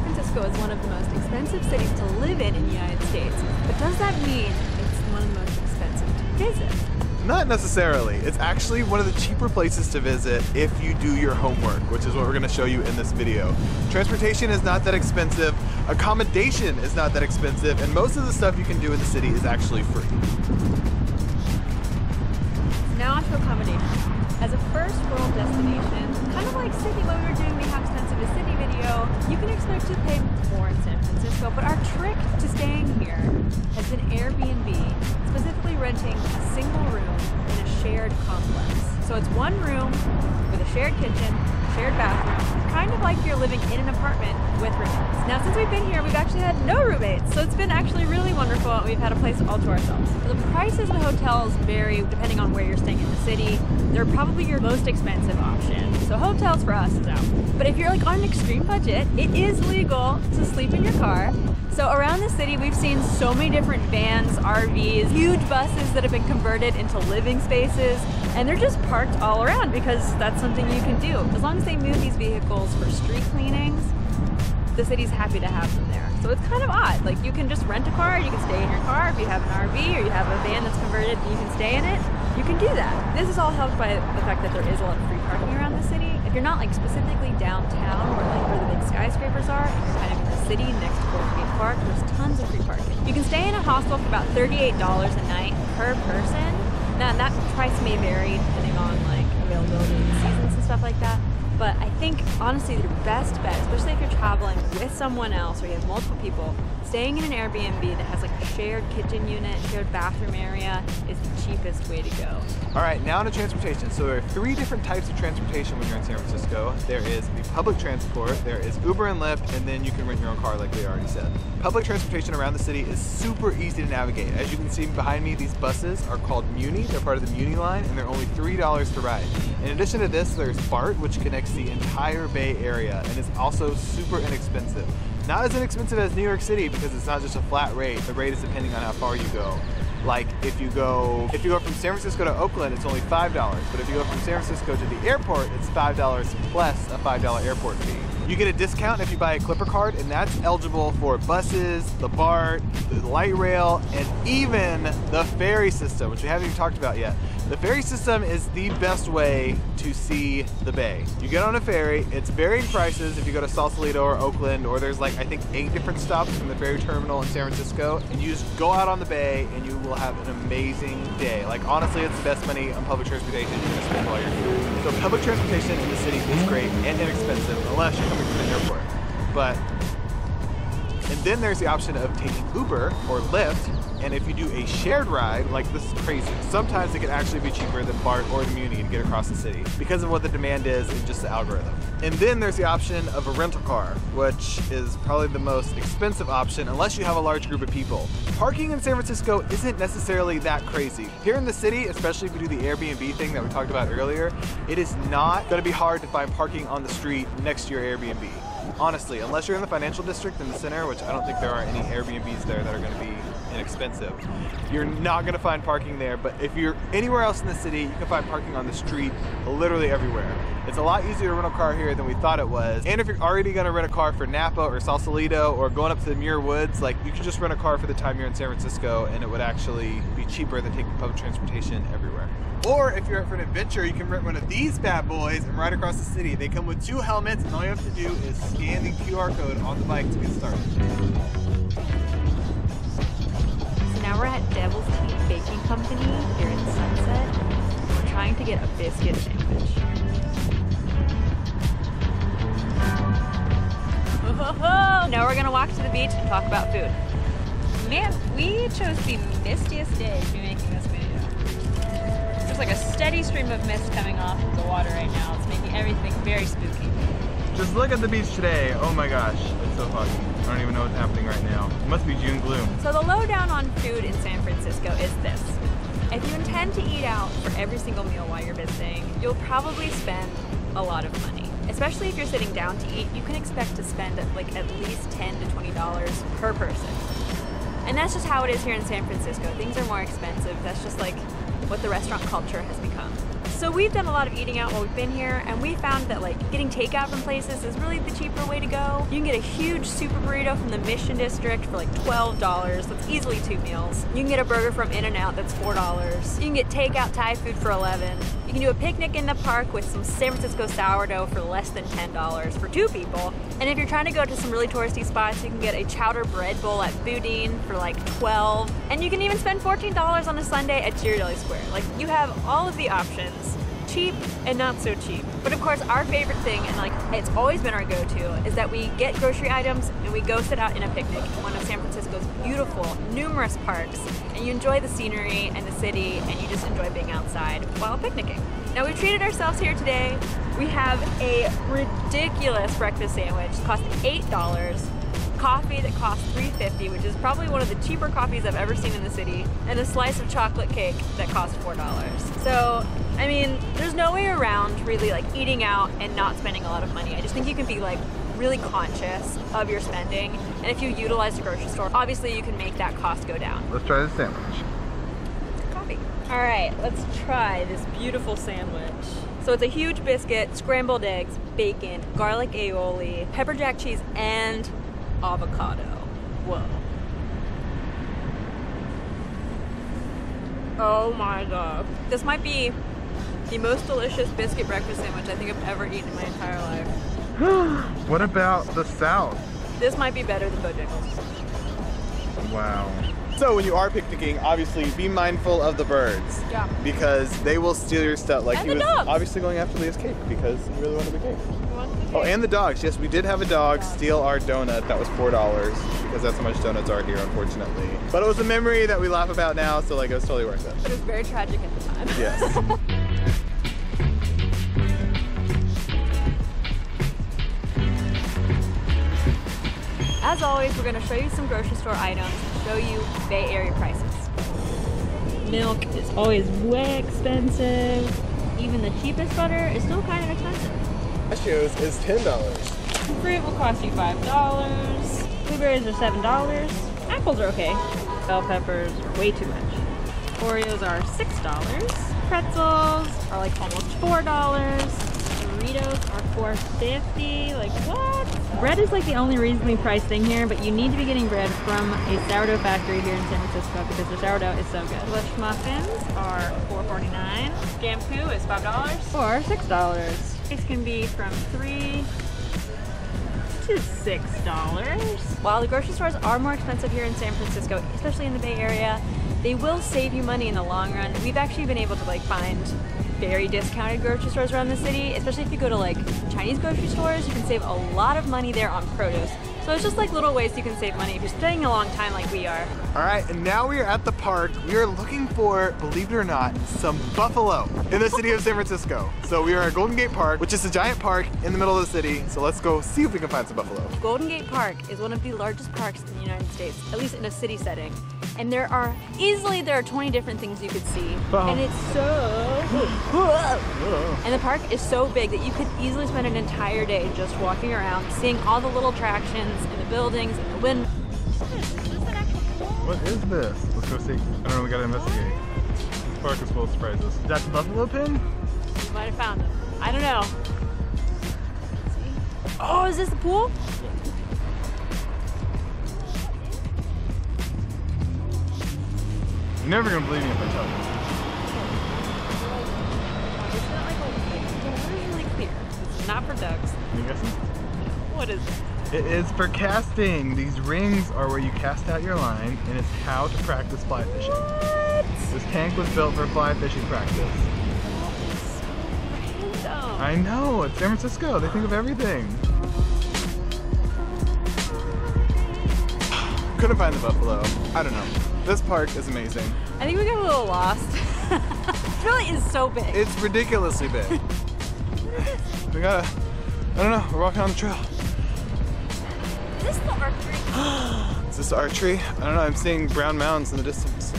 Francisco is one of the most expensive cities to live in the United States. But does that mean it's one of the most expensive to visit? Not necessarily. It's actually one of the cheaper places to visit if you do your homework, which is what we're going to show you in this video. Transportation is not that expensive, accommodation is not that expensive, and most of the stuff you can do in the city is actually free. Now on to accommodation. As a first world destination, kind of like Sydney when we were doing the How Expensive is Sydney video, you can expect to pay more in San Francisco, but our trick to staying here has been Airbnb, specifically renting a single room in a shared complex. So it's one room with a shared kitchen, shared bathroom, kind of like you're living in an apartment with roommates. Now since we've been here, we've actually had no roommates, so it's been actually really wonderful. We've had a place all to ourselves. The prices of hotels vary depending on where you're staying in the city. They're probably your most expensive option. So hotels for us is out. But if you're like on an extreme budget, it is legal to sleep in your car. So around the city, we've seen so many different vans, RVs, huge buses that have been converted into living spaces, and they're just parked all around because that's something you can do. As long as they move these vehicles for street cleanings, the city's happy to have them there. So it's kind of odd. Like you can just rent a car, you can stay in your car. If you have an RV or you have a van that's converted and you can stay in it, you can do that. This is all helped by the fact that there is a lot of free parking around the city. If you're not like specifically downtown or like where the big skyscrapers are, and you're kind of in the city next to Colloquial Park, there's tons of free parking. You can stay in a hostel for about $38 a night per person. Now that price may vary depending on like availability of the seasons and stuff like that. But I think, honestly, the best bet, especially if you're traveling with someone else or you have multiple people, staying in an Airbnb that has like a shared kitchen unit, shared bathroom area is the cheapest way to go. All right, now to transportation. So there are three different types of transportation when you're in San Francisco. There is the public transport, there is Uber and Lyft, and then you can rent your own car like we already said. Public transportation around the city is super easy to navigate. As you can see behind me, these buses are called Muni. They're part of the Muni line, and they're only $3 to ride. In addition to this, there's BART, which connects the entire Bay Area and is also super inexpensive. Not as inexpensive as New York City because it's not just a flat rate. The rate is depending on how far you go. Like if you go from San Francisco to Oakland, it's only $5. But if you go from San Francisco to the airport, it's $5 plus a $5 airport fee. You get a discount if you buy a Clipper card, and that's eligible for buses, the BART, the light rail, and even the ferry system, which we haven't even talked about yet. The ferry system is the best way to see the bay. You get on a ferry, it's varying prices if you go to Sausalito or Oakland, or there's like I think 8 different stops from the ferry terminal in San Francisco, and you just go out on the bay and you will have an amazing day. Like honestly, it's the best money on public transportation you're gonna spend while you're here. So public transportation in the city is great and inexpensive unless you're coming from the airport. And then there's the option of taking Uber or Lyft, and if you do a shared ride, like this is crazy, sometimes it can actually be cheaper than BART or the Muni to get across the city because of what the demand is and just the algorithm. And then there's the option of a rental car, which is probably the most expensive option unless you have a large group of people. Parking in San Francisco isn't necessarily that crazy. Here in the city, especially if you do the Airbnb thing that we talked about earlier, it is not going to be hard to find parking on the street next to your Airbnb. Honestly, unless you're in the financial district in the center, which I don't think there are any Airbnbs there that are going to be inexpensive, you're not going to find parking there. But if you're anywhere else in the city, you can find parking on the street literally everywhere. It's a lot easier to rent a car here than we thought it was. And if you're already going to rent a car for Napa or Sausalito or going up to the Muir Woods, like you can just rent a car for the time you're in San Francisco and it would actually be cheaper than taking public transportation everywhere. Or if you're up for an adventure, you can rent one of these bad boys and ride across the city. They come with 2 helmets, and all you have to do is scan the QR code on the bike to get started. So now we're at Devil's Teeth Baking Company here in Sunset. We're trying to get a biscuit sandwich. Now we're gonna walk to the beach and talk about food. Man, we chose the mistiest day to be making this video. There's like a steady stream of mist coming off of the water right now. It's making everything very spooky. Just look at the beach today. Oh my gosh, it's so foggy. I don't even know what's happening right now. It must be June gloom. So the lowdown on food in San Francisco is this. If you intend to eat out for every single meal while you're visiting, you'll probably spend a lot of money. Especially if you're sitting down to eat, you can expect to spend like at least $10 to $20 per person. And that's just how it is here in San Francisco. Things are more expensive. That's just like what the restaurant culture has become. So we've done a lot of eating out while we've been here, and we found that like getting takeout from places is really the cheaper way to go. You can get a huge super burrito from the Mission District for like $12. That's easily 2 meals. You can get a burger from In-N-Out that's $4. You can get takeout Thai food for $11. You can do a picnic in the park with some San Francisco sourdough for less than $10 for 2 people. And if you're trying to go to some really touristy spots, you can get a chowder bread bowl at Boudin for like $12. And you can even spend $14 on a Sunday at Ghirardelli Square. Like, you have all of the options, cheap and not so cheap. But of course, our favorite thing, and like it's always been our go-to, is that we get grocery items and we go sit out in a picnic in one of San Francisco's beautiful, numerous parks, and you enjoy the scenery and the city, and you just enjoy being outside while picnicking. Now, we've treated ourselves here today. We have a ridiculous breakfast sandwich. It cost $8. Coffee that costs $3.50, which is probably one of the cheaper coffees I've ever seen in the city, and a slice of chocolate cake that costs $4. So, I mean, there's no way around really like eating out and not spending a lot of money. I just think you can be like really conscious of your spending, and if you utilize the grocery store, obviously you can make that cost go down. Let's try the sandwich. Coffee. All right, let's try this beautiful sandwich. So it's a huge biscuit, scrambled eggs, bacon, garlic aioli, pepper jack cheese, and avocado. Whoa. Oh my god. This might be the most delicious biscuit breakfast sandwich I think I've ever eaten in my entire life. What about the South? This might be better than Bojangles. Wow. So when you are picnicking, obviously be mindful of the birds. Yeah. Because they will steal your stuff. Like And he the was dogs. obviously going after Leah's cake because he really wanted the cake. Oh, and the dogs. Yes, we did have a dog steal our donut. That was $4 because that's how much donuts are here, unfortunately. But it was a memory that we laugh about now, so like it was totally worth it. But it was very tragic at the time. Yes. As always, we're going to show you some grocery store items and show you Bay Area prices. Milk is always way expensive. Even the cheapest butter is still kind of expensive. Pistachios is $10. Fruit will cost you $5. Blueberries are $7. Apples are okay. Bell peppers are way too much. Oreos are $6. Pretzels are like almost $4. Doritos are $4.50. Like what? Bread is like the only reasonably priced thing here, but you need to be getting bread from a sourdough factory here in San Francisco because their sourdough is so good. Bush muffins are $4.49. Shampoo is $5 or $6. These can be from $3 to $6. While the grocery stores are more expensive here in San Francisco, especially in the Bay Area, they will save you money in the long run. We've actually been able to like find very discounted grocery stores around the city, especially if you go to like Chinese grocery stores. You can save a lot of money there on produce. So it's just like little ways you can save money if you're staying a long time like we are. All right, and now we are at the park. We are looking for, believe it or not, some buffalo in the city of San Francisco. So we are at Golden Gate Park, which is a giant park in the middle of the city. So let's go see if we can find some buffalo. Golden Gate Park is one of the largest parks in the United States, at least in a city setting. And there are 20 different things you could see. And it's so and the park is so big that you could easily spend an entire day just walking around, seeing all the little attractions and the buildings and the wind. What is this? Let's go see. I don't know, we gotta investigate. This park is full of surprises. Is that the buffalo pin? You might have found them. I don't know. Let's see. Oh, is this the pool? You're never gonna believe me if I tell you. It's not like really clear. It's not for ducks. You guessing? What is it? It is for casting. These rings are where you cast out your line, and it's how to practice fly fishing. What? This tank was built for fly fishing practice. That is so random. I know, it's San Francisco. They think of everything. Couldn't find the buffalo. I don't know. This park is amazing. I think we got a little lost. It really is so big. It's ridiculously big. We gotta, I don't know, we're walking on the trail. Is this the archery? Is this archery? I don't know, I'm seeing brown mounds in the distance.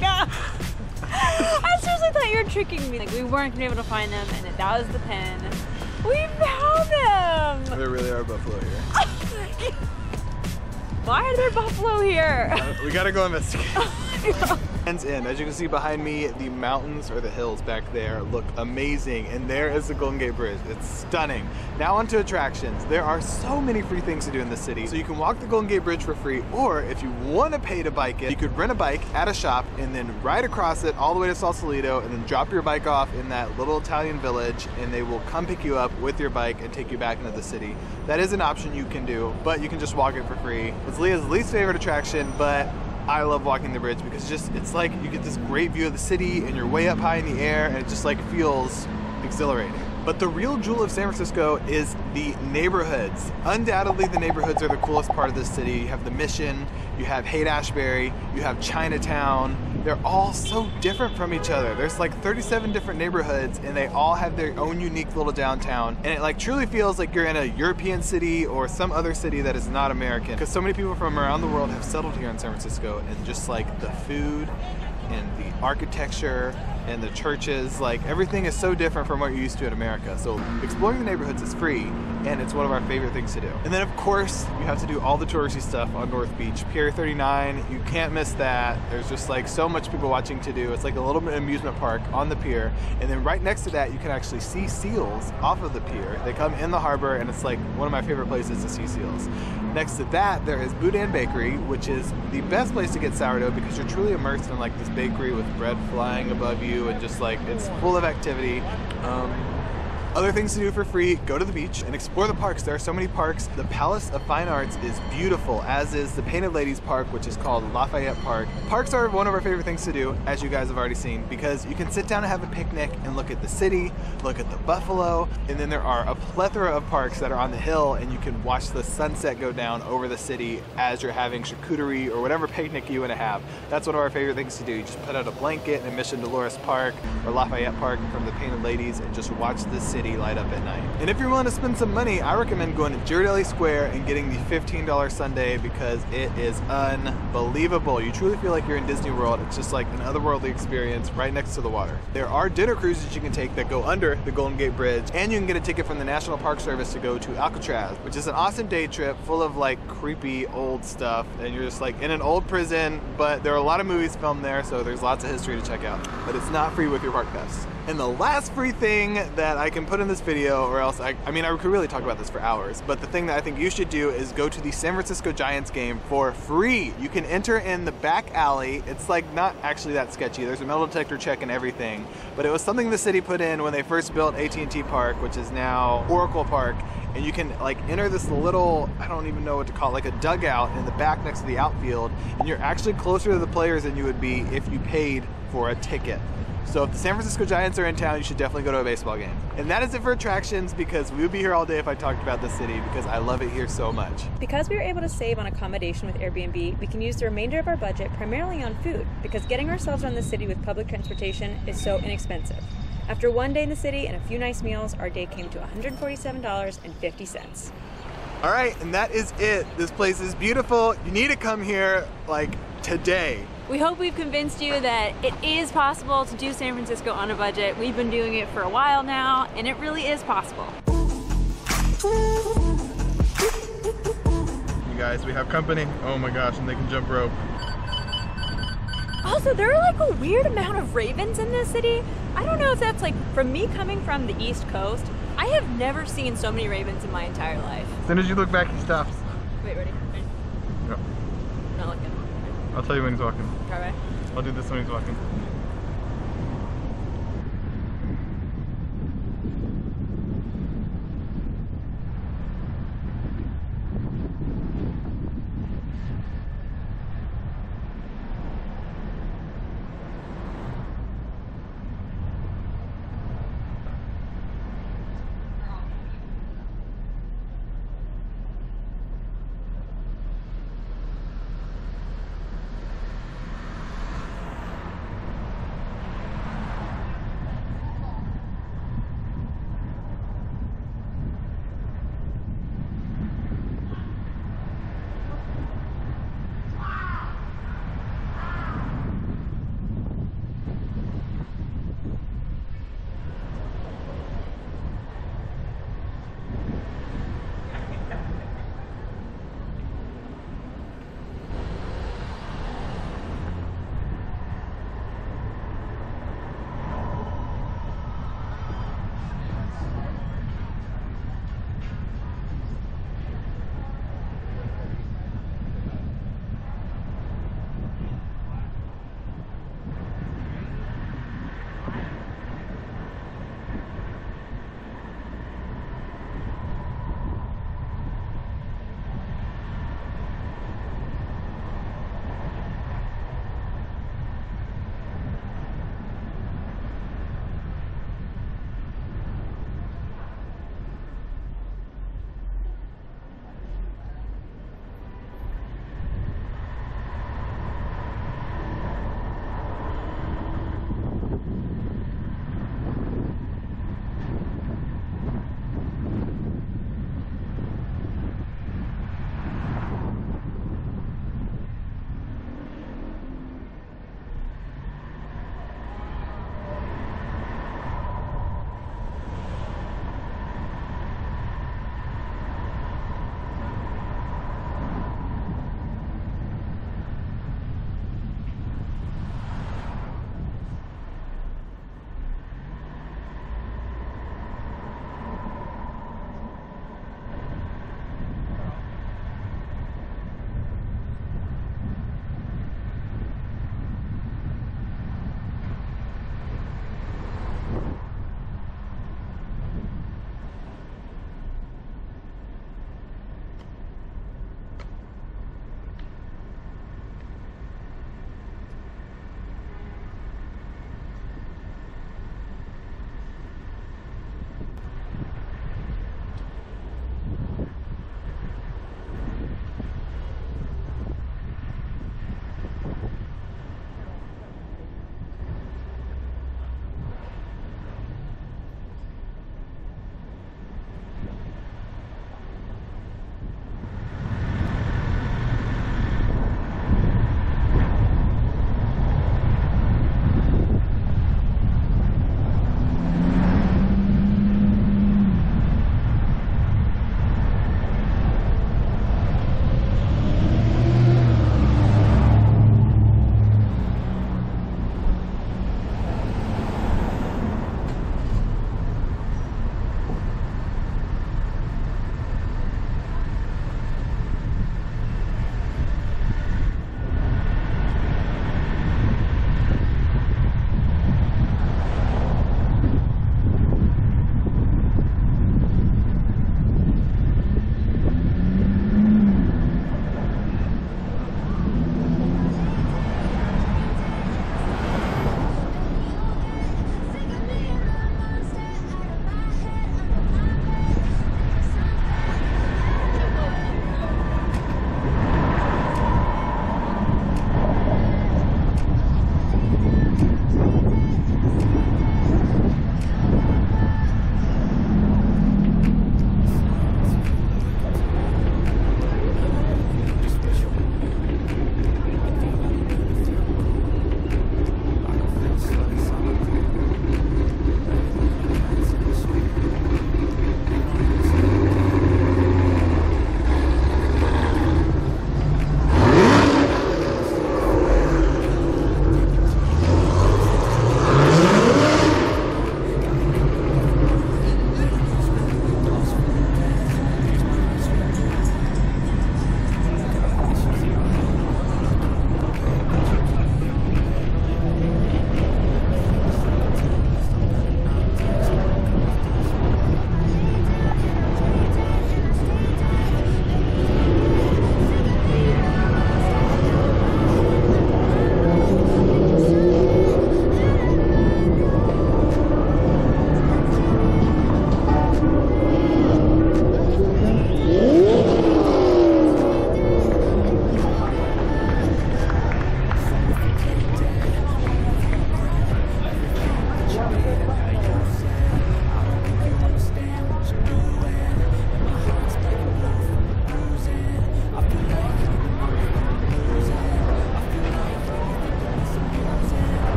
God. I seriously thought you were tricking me. Like we weren't gonna be able to find them and that was the pen. We found them! There really are buffalo here. Why are there buffalo here? We gotta go investigate. Hands in. As you can see behind me, the mountains or the hills back there look amazing, and there is the Golden Gate Bridge. It's stunning. Now onto attractions. There are so many free things to do in the city. So you can walk the Golden Gate Bridge for free, or if you want to pay to bike it, you could rent a bike at a shop and then ride across it all the way to Sausalito and then drop your bike off in that little Italian village, and they will come pick you up with your bike and take you back into the city. That is an option you can do, but you can just walk it for free. It's Leah's least favorite attraction, but I love walking the bridge because it's like you get this great view of the city and you're way up high in the air, and it just like feels exhilarating. But the real jewel of San Francisco is the neighborhoods. Undoubtedly, the neighborhoods are the coolest part of the city. You have the Mission, you have Haight-Ashbury, you have Chinatown. They're all so different from each other. There's like 37 different neighborhoods, and they all have their own unique little downtown. And it like truly feels like you're in a European city or some other city that is not American, because so many people from around the world have settled here in San Francisco, and just like the food and the architecture and the churches, like everything is so different from what you're used to in America. So exploring the neighborhoods is free, and it's one of our favorite things to do. And then of course, you have to do all the touristy stuff on North Beach. Pier 39, you can't miss that. There's just like so much people watching to do. It's like a little bit of amusement park on the pier. And then right next to that, you can actually see seals off of the pier. They come in the harbor, and it's like one of my favorite places to see seals. Next to that, there is Boudin Bakery, which is the best place to get sourdough because you're truly immersed in like this bakery with bread flying above you, and just like it's full of activity. Other things to do for free, go to the beach and explore the parks. There are so many parks. The Palace of Fine Arts is beautiful, as is the Painted Ladies Park, which is called Lafayette Park. Parks are one of our favorite things to do, as you guys have already seen, because you can sit down and have a picnic and look at the city, look at the buffalo, and then there are a plethora of parks that are on the hill, and you can watch the sunset go down over the city as you're having charcuterie or whatever picnic you want to have. That's one of our favorite things to do. You just put out a blanket in Mission Dolores Park or Lafayette Park from the Painted Ladies and just watch the city light up at night. And if you're willing to spend some money, I recommend going to Ghirardelli Square and getting the $15 sundae because it is unbelievable. You truly feel like you're in Disney World. It's just like an otherworldly experience right next to the water. There are dinner cruises you can take that go under the Golden Gate Bridge, and you can get a ticket from the National Park Service to go to Alcatraz, which is an awesome day trip full of like creepy old stuff, and you're just like in an old prison, but there are a lot of movies filmed there, so there's lots of history to check out. But it's not free with your park pass. And the last free thing that I can put in this video, or else I mean I could really talk about this for hours, but the thing that I think you should do is go to the San Francisco Giants game for free. You can enter in the back alley. It's like not actually that sketchy. There's a metal detector check and everything, but it was something the city put in when they first built AT&T Park, which is now Oracle Park. And you can like enter this little, I don't even know what to call it, like a dugout in the back next to the outfield, and you're actually closer to the players than you would be if you paid for a ticket. So if the San Francisco Giants are in town, you should definitely go to a baseball game. And that is it for attractions, because we would be here all day if I talked about the city, because I love it here so much. Because we were able to save on accommodation with Airbnb, we can use the remainder of our budget primarily on food, because getting ourselves around the city with public transportation is so inexpensive. After one day in the city and a few nice meals, our day came to $147.50. All right, and that is it. This place is beautiful. You need to come here like today. We hope we've convinced you that it is possible to do San Francisco on a budget. We've been doing it for a while now, and it really is possible. You guys, we have company. Oh my gosh, and they can jump rope. Also, there are like a weird amount of ravens in this city. I don't know if that's like, from me coming from the East Coast, I have never seen so many ravens in my entire life. As soon as you look back, he stops. Wait, ready? Go. Not looking. I'll tell you when he's walking. Try right. I'll do this when he's walking.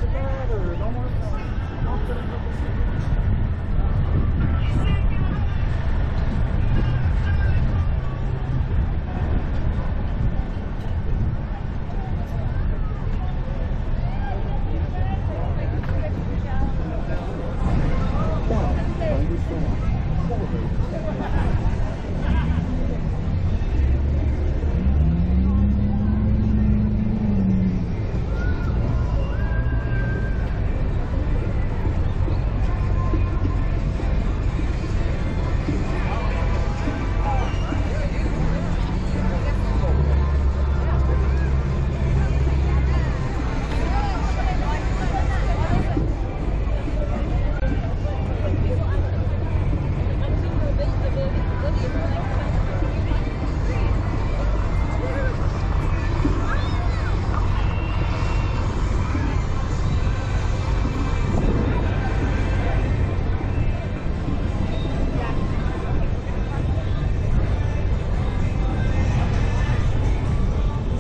with that, or no more?